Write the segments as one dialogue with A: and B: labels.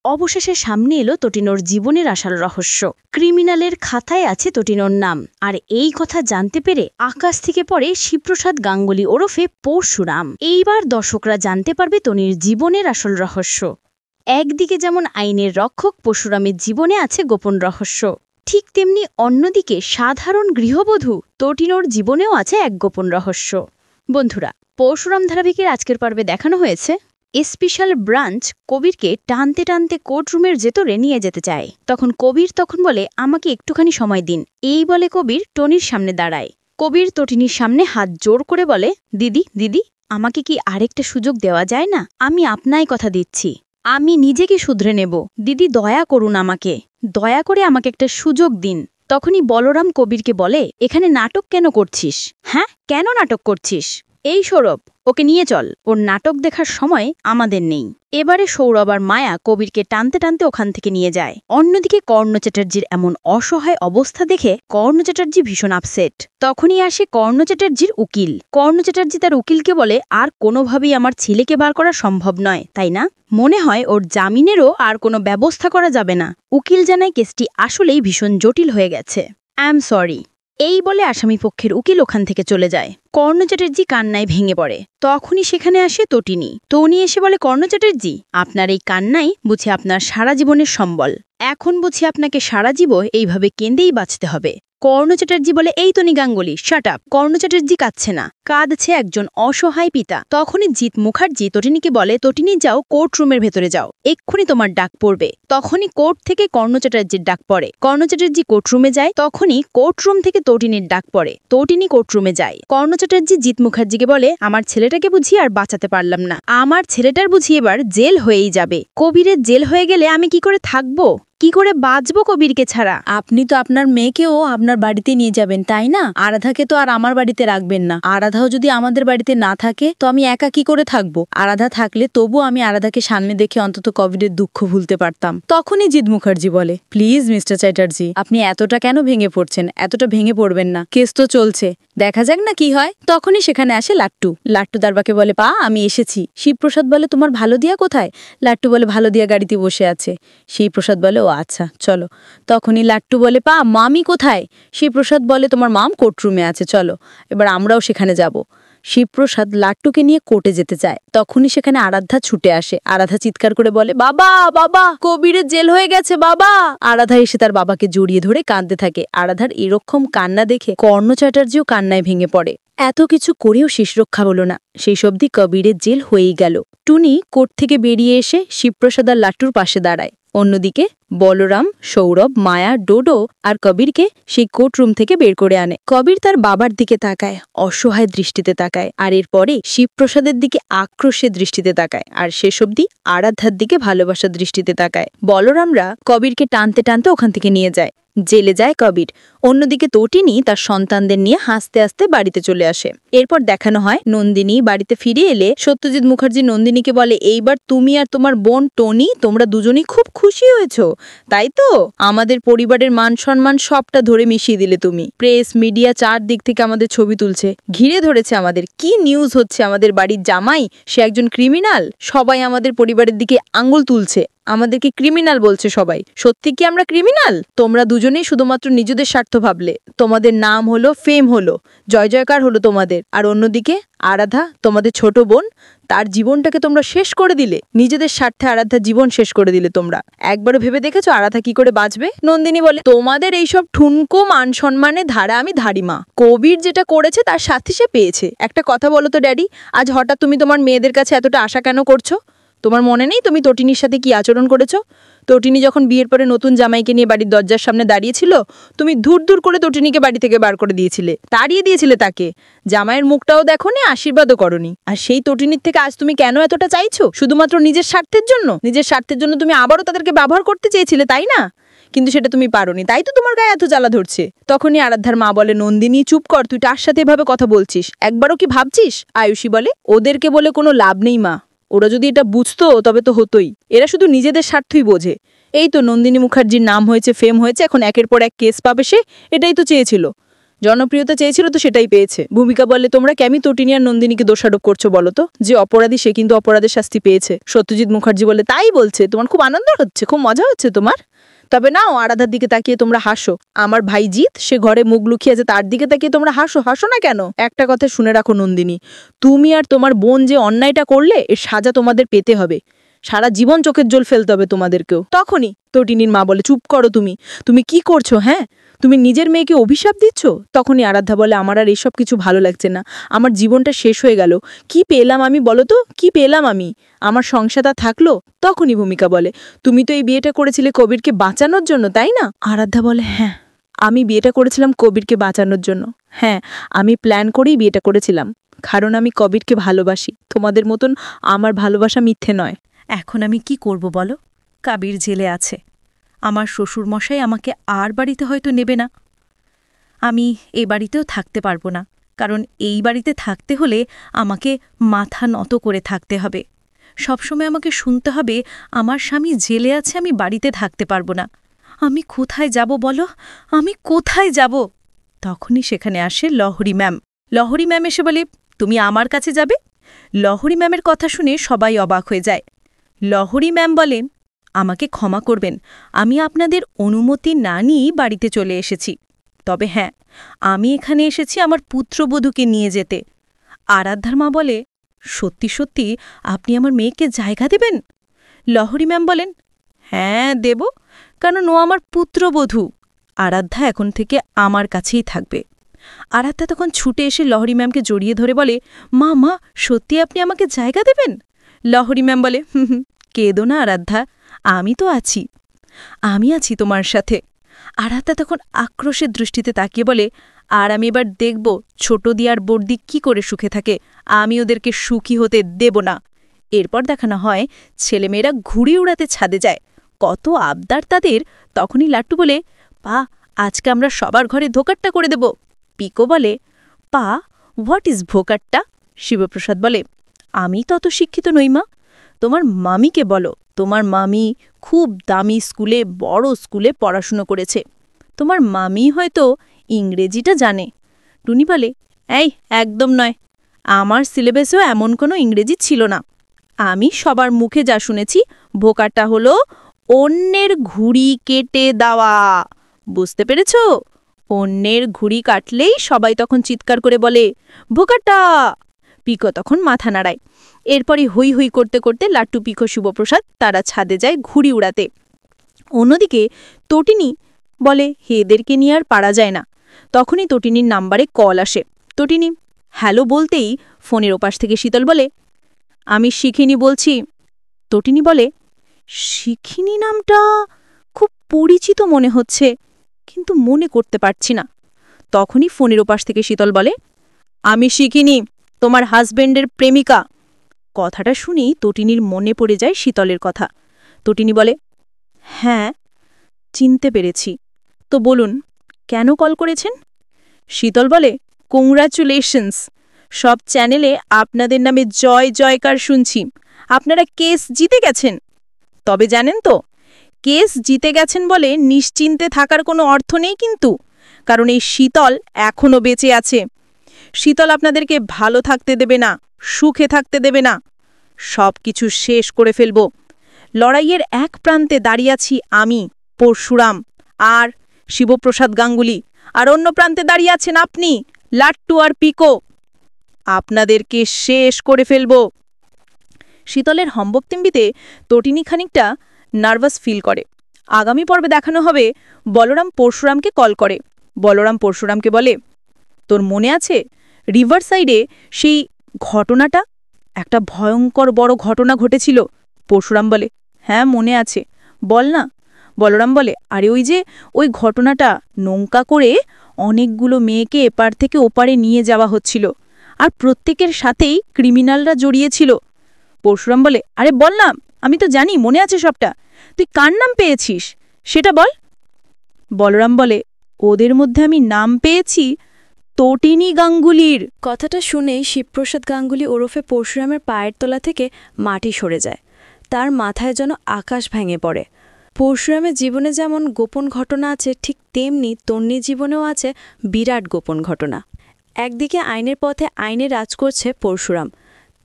A: অবশেষে সামনে এলো তটিনোর জীবনের আসল রহস্য। ক্রিমিনালের খাতায় আছে তটিনোর নাম, আর এই কথা জানতে পেরে আকাশ থেকে পড়ে শিবপ্রসাদ গাঙ্গুলি ওরফে পরশুরাম। এইবার দর্শকরা জানতে পারবে তনির জীবনের আসল রহস্য। একদিকে যেমন আইনের রক্ষক পরশুরামের জীবনে আছে গোপন রহস্য, ঠিক তেমনি অন্যদিকে সাধারণ গৃহবধূ তটিনোর জীবনেও আছে এক গোপন রহস্য। বন্ধুরা, পরশুরাম ধারাবাহিকের আজকের পর্বে দেখানো হয়েছে স্পেশাল ব্রাঞ্চ কবিরকে টানতে টানতে কোর্টরুমের ভেতরে নিয়ে যেতে চায়। তখন কবির বলে, আমাকে একটুখানি সময় দিন। এই বলে কবির টনির সামনে দাঁড়ায়। কবির তটিনীর সামনে হাত জোর করে বলে, দিদি দিদি, আমাকে কি আরেকটা সুযোগ দেওয়া যায় না? আমি আপনাই কথা দিচ্ছি, আমি নিজেকে শুধরে নেব। দিদি দয়া করুন, আমাকে দয়া করে আমাকে একটা সুযোগ দিন। তখনই বলরাম কবিরকে বলে, এখানে নাটক কেন করছিস? হ্যাঁ, কেন নাটক করছিস? এই সৌরভ, ওকে নিয়ে চল, ওর নাটক দেখার সময় আমাদের নেই। এবারে সৌরভ আর মায়া কবিরকে টানতে টানতে ওখান থেকে নিয়ে যায়। অন্যদিকে কর্ণ চ্যাটার্জির এমন অসহায় অবস্থা দেখে কর্ণ চ্যাটার্জি ভীষণ আপসেট। তখনই আসে কর্ণ চ্যাটার্জির উকিল। কর্ণ চ্যাটার্জি তার উকিলকে বলে, আর কোনোভাবেই আমার ছেলেকে বার করা সম্ভব নয়, তাই না? মনে হয় ওর জামিনেরও আর কোনো ব্যবস্থা করা যাবে না। উকিল জানায় কেসটি আসলেই ভীষণ জটিল হয়ে গেছে। I am sorry. এই বলে আসামি পক্ষের উকিল ওখান থেকে চলে যায়। কর্ণ চ্যাটার্জি কান্নায় ভেঙে পড়ে। তখনই সেখানে আসে তটিনী। টনি এসে বলে, কর্ণ চ্যাটার্জি, আপনার এই কান্নাই বুঝি আপনার সারা জীবনের সম্বল। এখন বুঝি আপনাকে সারা জীবন এইভাবে কেঁদেই বাঁচতে হবে। কর্ণ চ্যাটার্জি বলে, এই তনি গাঙ্গুলি, শাট আপ। কর্ণ চ্যাটার্জি কাঁদছে না, কাঁদছে একজন অসহায় পিতা। তখনই জিৎ মুখার্জি তটিনীকে বলে, তটিনী যাও, কোর্টরুমের ভেতরে যাও, এক্ষুনি তোমার ডাক পড়বে। তখনই কোর্ট থেকে কর্ণ চ্যাটার্জির ডাক পড়ে। কর্ণ চ্যাটার্জি কোর্টরুমে যায়। তখনই কোর্টরুম থেকে তটিনীর ডাক পড়ে। তটিনী কোর্টরুমে যায়। কর্ণ চ্যাটার্জি জিৎ মুখার্জিকে বলে, আমার ছেলেটাকে বুঝি আর বাঁচাতে পারলাম না, আমার ছেলেটার বুঝি এবার জেল হয়েই যাবে। কবিরের জেল হয়ে গেলে আমি কি করে থাকবো, কি করে বাঁচবো কবিরকে ছাড়া?
B: আপনি তো আপনার মেয়েকেও আপনার বাড়িতে নিয়ে যাবেন, তাই না? আরাধাকে তো আর আমার বাড়িতে রাখবেন না। আরাধাও যদি আমাদের বাড়িতে না থাকে তো আমি একা কি করে থাকবো? আরাধা থাকলে তবু আমি আরাধাকে সামনে দেখে অন্তত কবিরের দুঃখ ভুলতে পারতাম। তখনই জিৎ মুখার্জি বলে, প্লিজ মিস্টার চ্যাটার্জি, আপনি এতটা কেন ভেঙে পড়ছেন? এতটা ভেঙে পড়বেন না, কেস তো চলছে, দেখা যাক না কি হয়। তখনই সেখানে আসে লাট্টু। লাট্টু দারবাকে বলে, পা আমি এসেছি। শিবপ্রসাদ বলে, তোমার ভালো দিয়া কোথায়? লাট্টু বলে, ভালো দিয়া গাড়িতে বসে আছে। শিবপ্রসাদ বলে, ও আচ্ছা, চলো। তখনই লাট্টু বলে, পা মামি কোথায়? শিবপ্রসাদ বলে, তোমার মাম কোর্টরুমে আছে, চলো এবার আমরাও সেখানে যাব। শিবপ্রসাদ লাট্টুকে নিয়ে কোর্টে যেতে চায়। তখনই সেখানে আরাধ্যা ছুটে আসে। আরাধা চিৎকার করে বলে, বাবা বাবা, কবিরের জেল হয়ে গেছে বাবা। আরাধা এসে তার বাবাকে জড়িয়ে ধরে কাঁদতে থাকে। আরাধার এরকম কান্না দেখে কর্ণ চ্যাটার্জিও কান্নায় ভেঙে পড়ে। এত কিছু করেও শেষ রক্ষা হলো না, সেই সবধি কবিরের জেল হয়েই গেল। টুনি কোর্ট থেকে বেরিয়ে এসে শিবপ্রসাদ আর লাট্টুর পাশে দাঁড়ায়। অন্যদিকে বলরাম, সৌরভ, মায়া, ডোডো আর কবিরকে সেই কোর্টরুম থেকে বের করে আনে। কবির তার বাবার দিকে তাকায়, অসহায় দৃষ্টিতে তাকায়, আর এরপরে শিবপ্রসাদের দিকে আক্রোশের দৃষ্টিতে তাকায়, আর শেষ অবধি আরাধ্যার দিকে ভালোবাসার দৃষ্টিতে তাকায়। বলরামরা কবিরকে টানতে টানতে ওখান থেকে নিয়ে যায়। জেলে যায় কবির। অন্যদিকে তটিনী তার সন্তানদের নিয়ে হাসতে হাসতে বাড়িতে চলে আসে। এরপর দেখানো হয় নন্দিনী বাড়িতে ফিরে এলে সত্যজিৎ মুখার্জি নন্দিনীকে বলে, এইবার তুমি আর তোমার বোন টনি তোমরা দুজনেই খুব খুশি হয়েছো, তাই তো? আমাদের পরিবারের মান সম্মান সবটা ধরে মিশিয়ে দিলে তুমি। প্রেস মিডিয়া চারদিক থেকে আমাদের ছবি তুলছে, ঘিরে ধরেছে আমাদের। কি নিউজ হচ্ছে, আমাদের বাড়ির জামাই সে একজন ক্রিমিনাল। সবাই আমাদের পরিবারের দিকে আঙ্গুল তুলছে, আমাদেরকে ক্রিমিনাল বলছে সবাই। সত্যি কি আমরা ক্রিমিনাল? তোমরা দুজনেই শুধুমাত্র নিজেদের স্বার্থ ভাবলে। তোমাদের নাম হলো, ফেম হলো, জয় জয়কার হলো তোমাদের। আর অন্যদিকে আরাধা, তোমাদের ছোট বোন, তার জীবনটাকে তোমরা শেষ করে দিলে। নিজেদের স্বার্থে আরাধার জীবন শেষ করে দিলে তোমরা। একবারও ভেবে দেখেছো আরাধা কি করে বাঁচবে? নন্দিনী বলে, তোমাদের এইসব ঠুনকো মান সম্মানের ধারা আমি ধারিমা। কবির যেটা করেছে তার সাথে সে পেয়েছে। একটা কথা বলো তো ড্যাডি, আজ হঠাৎ তুমি তোমার মেয়েদের কাছে এতটা আশা কেন করছো? তোমার মনে নেই তুমি তটিনীর সাথে কি আচরণ করেছো? তটিনী যখন বিয়ের পরে নতুন জামাইকে নিয়ে বাড়ির দরজার সামনে দাঁড়িয়েছিল, তুমি ধুর ধুর করে তটিনীকে বাড়ি থেকে বার করে দিয়েছিলে, তাড়িয়ে দিয়েছিলে তাকে। জামাইয়ের মুখটাও দেখোনি, আশীর্বাদও করনি। আর সেই তটিনীর থেকে আজ তুমি কেন এতটা চাইছো? শুধুমাত্র নিজের স্বার্থের জন্য? নিজের স্বার্থের জন্য তুমি আবারও তাদেরকে ব্যবহার করতে চেয়েছিলে, তাই না? কিন্তু সেটা তুমি পারোনি, তাই তো তোমার গায়ে এত জ্বালা ধরছে। তখনই আরাধ্যার মা বলে, নন্দিনী চুপ কর, তুই তার সাথে এভাবে কথা বলছিস, একবারও কি ভাবছিস? আয়ুষী বলে, ওদেরকে বলে কোনো লাভ নেই মা, ওরা যদি এটা বুঝতো তবে তো হতোই। এরা শুধু নিজেদের স্বার্থই বোঝে। এই তো নন্দিনী মুখার্জির নাম হয়েছে, ফেম হয়েছে, এখন একের পর এক কেস পাবে সে, এটাই তো চেয়েছিল। জনপ্রিয়তা চেয়েছিল তো সেটাই পেয়েছে। ভূমিকা বলে, তোমরা কেমন তটিনী আর নন্দিনীকে দোষারোপ করছো বলো তো? যে অপরাধী সে কিন্তু অপরাধের শাস্তি পেয়েছে। সত্যজিৎ মুখার্জি বলে, তাই বলছে, তোমার খুব আনন্দ হচ্ছে, খুব মজা হচ্ছে তোমার? তবে নাও, আরাধার দিকে তাকিয়ে তোমরা হাসো। আমার ভাই জিৎ, সে ঘরে মুখ লুকিয়ে আছে, তার দিকে তাকিয়ে তোমরা হাসো। হাসো না কেন? একটা কথা শুনে রাখো নন্দিনী, তুমি আর তোমার বোন যে অন্যায়টা করলে এর সাজা তোমাদের পেতে হবে। সারা জীবন চোখের জল ফেলতে হবে তোমাদেরকেও। তখনই তটিনীর মা বলে, চুপ করো তুমি, তুমি কি করছো? হ্যাঁ, তুমি নিজের মেয়েকে অভিশাপ দিচ্ছ? তখনই আরাধ্যা বলে, আমার আর এসব কিছু ভালো লাগছে না, আমার জীবনটা শেষ হয়ে গেল। কি পেলাম আমি বলো তো, কি পেলাম আমি? আমার সংসারটা থাকলো? তখনই ভূমিকা বলে, তুমি তো এই বিয়েটা করেছিলে কবিরকে বাঁচানোর জন্য, তাই না? আরাধ্যা বলে, হ্যাঁ, আমি বিয়েটা করেছিলাম কবিরকে বাঁচানোর জন্য। হ্যাঁ, আমি প্ল্যান করেই বিয়েটা করেছিলাম, কারণ আমি কবিরকে ভালোবাসি। তোমাদের মতন আমার ভালোবাসা মিথ্যে নয়।
C: এখন আমি কি করব বলো? কাবির জেলে আছে, আমার শ্বশুরমশাই আমাকে আর বাড়িতে হয়তো নেবে না। আমি এ বাড়িতেও থাকতে পারবো না, কারণ এই বাড়িতে থাকতে হলে আমাকে মাথা নত করে থাকতে হবে। সবসময় আমাকে শুনতে হবে আমার স্বামী জেলে আছে, আমি বাড়িতে থাকতে পারবো না। আমি কোথায় যাব বলো, আমি কোথায় যাব? তখনই সেখানে আসে লহরী ম্যাম। লহরী ম্যাম এসে বলে, তুমি আমার কাছে যাবে? লহরী ম্যামের কথা শুনে সবাই অবাক হয়ে যায়। লহরী ম্যাম বলেন, আমাকে ক্ষমা করবেন, আমি আপনাদের অনুমতি না নিয়েই বাড়িতে চলে এসেছি। তবে হ্যাঁ, আমি এখানে এসেছি আমার পুত্রবধূকে নিয়ে যেতে। আরাধ্যার মা বলে, সত্যি সত্যি আপনি আমার মেয়েকে জায়গা দেবেন? লহরী ম্যাম বলেন, হ্যাঁ দেব, কারণ ও আমার পুত্রবধূ। আরাধ্যা এখন থেকে আমার কাছেই থাকবে। আরাধ্যা তখন ছুটে এসে লহরী ম্যামকে জড়িয়ে ধরে বলে, মা মা, সত্যি আপনি আমাকে জায়গা দেবেন? লহরী ম্যাম বলে, হুম, কেঁদো না আরাধ্যা, আমি তো আছি, আমি আছি তোমার সাথে। আরাধ্যা তখন আক্রোশের দৃষ্টিতে তাকিয়ে বলে, আর আমি এবার দেখব ছোট দি আর বড়দি কি করে সুখে থাকে, আমি ওদেরকে সুখী হতে দেব না। এরপর দেখানো হয় ছেলেমেয়েরা ঘুড়ি উড়াতে ছাদে যায়, কত আবদার তাদের। তখনই লাট্টু বলে, পা, আজকে আমরা সবার ঘরে ধোকারটা করে দেব। পিকো বলে, পা, হোয়াট ইজ ভোকারটা? শিবপ্রসাদ বলে, আমি তত শিক্ষিত নই মা, তোমার মামিকে বলো, তোমার মামি খুব দামি স্কুলে, বড় স্কুলে পড়াশুনো করেছে, তোমার মামি হয়তো ইংরেজিটা জানে। টুনি বলে, এই একদম নয়, আমার সিলেবাসেও এমন কোনো ইংরেজি ছিল না। আমি সবার মুখে যা শুনেছি, ভোকারটা হলো অন্যের ঘুড়ি কেটে দেওয়া। বুঝতে পেরেছ? অন্যের ঘুড়ি কাটলেই সবাই তখন চিৎকার করে বলে, ভোকারটা। পিকো তখন মাথা নাড়ায়। এরপরই হই হই করতে করতে লাট্টু, পিকো, শিবপ্রসাদ তারা ছাদে যায় ঘুড়ি উড়াতে। অন্যদিকে তটিনী বলে, এদেরকে নিয়ে আর পারা যায় না। তখনই তটিনীর নাম্বারে কল আসে। তটিনী হ্যালো বলতেই ফোনের ওপাশ থেকে শীতল বলে, আমি শিখিনি বলছি। তটিনী বলে, শিখিনি নামটা খুব পরিচিত মনে হচ্ছে, কিন্তু মনে করতে পারছি না। তখনই ফোনের ওপাশ থেকে শীতল বলে, আমি শিখিনি, তোমার হাজবেন্ডের প্রেমিকা। কথাটা শুনেই তটিনীর মনে পড়ে যায় শীতলের কথা। তটিনী বলে, হ্যাঁ, চিনতে পেরেছি, তো বলুন কেন কল করেছেন? শীতল বলে, কংগ্রাচুলেশনস, সব চ্যানেলে আপনাদের নামে জয় জয়কার শুনছি, আপনারা কেস জিতে গেছেন। তবে জানেন তো, কেস জিতে গেছেন বলে নিশ্চিন্তে থাকার কোনো অর্থ নেই কিন্তু, কারণ এই শীতল এখনও বেঁচে আছে। শীতল আপনাদেরকে ভালো থাকতে দেবে না, সুখে থাকতে দেবে না, সব কিছু শেষ করে ফেলব। লড়াইয়ের এক প্রান্তে দাঁড়িয়ে আছি আমি, পরশুরাম আর শিবপ্রসাদ গাঙ্গুলি, আর অন্য প্রান্তে দাঁড়িয়ে আছেন আপনি, লাট্টু আর পিকো। আপনাদেরকে শেষ করে ফেলব। শীতলের হম্বক্তিম্বিতে তটিনী খানিকটা নার্ভাস ফিল করে। আগামী পর্বে দেখানো হবে বলরাম পরশুরামকে কল করে। বলরাম পরশুরামকে বলে, তোর মনে আছে রিভার সাইডে সেই ঘটনাটা, একটা ভয়ঙ্কর বড় ঘটনা ঘটেছিল? পরশুরাম বলে, হ্যাঁ মনে আছে, বল না। বলরাম বলে, আরে ওই যে ওই ঘটনাটা, নৌকা করে অনেকগুলো মেয়েকে এপার থেকে ওপারে নিয়ে যাওয়া হচ্ছিল, আর প্রত্যেকের সাথেই ক্রিমিনালরা জড়িয়েছিল। পরশুরাম বলে, আরে বল না, আমি তো জানি, মনে আছে সবটা, তুই কার নাম পেয়েছিস সেটা বল। বলরাম বলে, ওদের মধ্যে আমি নাম পেয়েছি তটিনী গাঙ্গুলির।
D: কথাটা শুনেই শিবপ্রসাদ গাঙ্গুলি ওরফে পরশুরামের পায়ের তলা থেকে মাটি সরে যায়। তার মাথায় যেন আকাশ ভেঙে পড়ে। পরশুরামের জীবনে যেমন গোপন ঘটনা আছে, ঠিক তেমনি তন্নির জীবনেও আছে বিরাট গোপন ঘটনা। একদিকে আইনের পথে আইনে রাজ করছে পরশুরাম,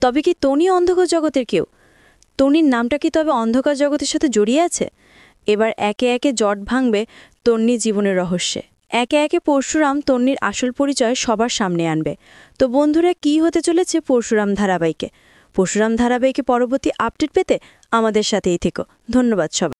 D: তবে কি তনি অন্ধকার জগতের কেউ? তনির নামটা কি তবে অন্ধকার জগতের সাথে জড়িয়ে আছে? এবার একে একে জট ভাঙবে তন্নির জীবনের রহস্যে। একে একে পরশুরাম তন্নির আসল পরিচয় সবার সামনে আনবে। তো বন্ধুরা, কি হতে চলেছে পরশুরাম ধারাবাহিকে পরবর্তী আপডেট পেতে আমাদের সাথেই থেকো। ধন্যবাদ সবাই।